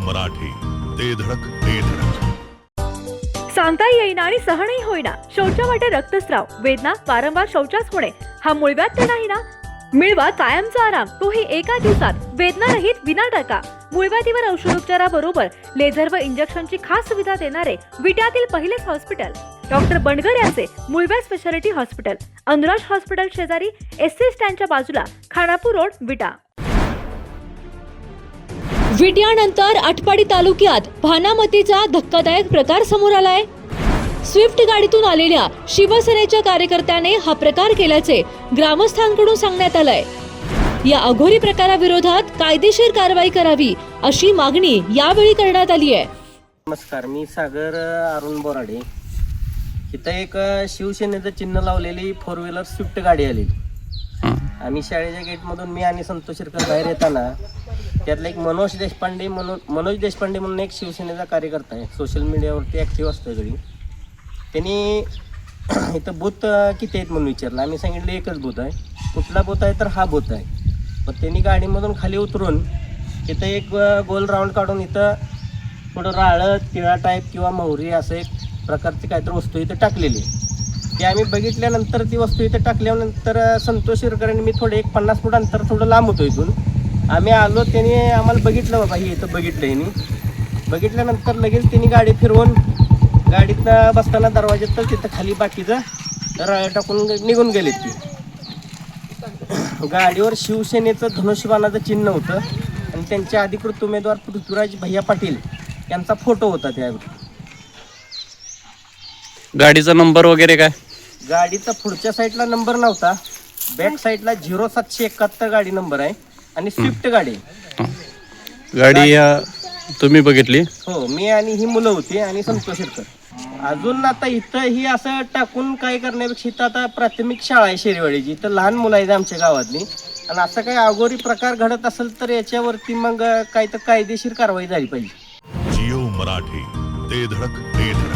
मराठी, ते धडक ते धडक. सांगता येईना आणि सहनही होईना शौचा वाटे रक्तस्राव, वेदना, वारंवार शौचास होणे हा मूळव्याध नाही ना. मिळवा कायमचा आराम, तोही एका दिवसात, वेदना रहित, विना टाका. मूळव्याधीवर औषधोपचाराबरोबर लेझर व इंजेक्शनची खास सुविधा देणारे विट्यातील पहिलेच हॉस्पिटल डॉक्टर बंडगर यांचे मूळव्याध स्पेशालिटी हॉस्पिटल, अनुराज हॉस्पिटल शेजारी, एसटी स्टँडच्या बाजूला, खानापूर रोड, विटा. विट्यानंतर आटपाडी तालुक्यात भानामतीचा धक्कादायक प्रकार समोर आलाय. स्विफ्ट गाडीतून आलेल्या शिवसेनेच्या कार्यकर्त्याने हा प्रकार केल्याचे ग्रामस्थांकडून सांगण्यात आलंय. या अघोरी प्रकाराविरोधात कायदेशीर कारवाई करावी अशी मागणी यावेळी करण्यात आली आहे. नमस्कार, मी सागर अरुण बोराडे. इथं एक शिवसेनेचं चिन्ह लावलेली 4 व्हीलर स्विफ्ट गाडी आलेली. आम्ही शाळेच्या गेटमधून मी आणि संतोष शिरकर बाहेर येताना त्यातला एक मनोज देशपांडे म्हणून एक शिवसेनेचा कार्यकर्ता आहे, सोशल मीडियावरती ॲक्टिव्ह असतो घरी. त्यांनी इथं बूथ किती आहेत म्हणून विचारलं. आम्ही सांगितलं एकच बूथ आहे. कुठला बूथ आहे तर हा बूथ आहे. मग त्यांनी गाडीमधून खाली उतरून इथं एक गोल राऊंड काढून इथं थोडं राळं, तिळा टाईप किंवा मोहरी असं एक प्रकारची काहीतरी वस्तू इथं टाकलेली. ते आम्ही बघितल्यानंतर ती वस्तू इथं टाकल्यानंतर संतोष शिरकरांनी मी थोडे एक 50 फूट अंतर थोडं लांब होतो इथून. आम्ही आलो, त्यांनी आम्हाला बघितलं, बाबा ही इथं बघितलं. यांनी बघितल्यानंतर लगेच त्यांनी गाडी फिरवून गाडीतनं बसताना दरवाज्यात तर तिथं खाली बाकीचं राळ टाकून निघून गेले. ती गाडीवर शिवसेनेचं धनुष्यबाणाचं चिन्ह होतं आणि त्यांचे अधिकृत उमेदवार पृथ्वीराज भैया पाटील यांचा फोटो होता. त्यावर गाडीचा नंबर वगैरे काय? गाडीचा पुढच्या साईडला नंबर नव्हता, बॅक साईडला 0771 गाडी नंबर आहे आणि स्विफ्ट गाडी. गाडी तुम्ही बघितली? हो, मी आणि ही मुलं होती आणि संतोष शिरकर. अजून आता इथं ही असं टाकून काय करण्यापेक्षा इथं आता प्राथमिक शाळा आहे शेरीवाडीची, इथं लहान मुलं आहेत आमच्या गावातली, आणि असं काही अघोरी प्रकार घडत असेल तर याच्यावरती मग काही तर कायदेशीर कारवाई झाली पाहिजे. जिओ मराठी, ते धडक ते धडक.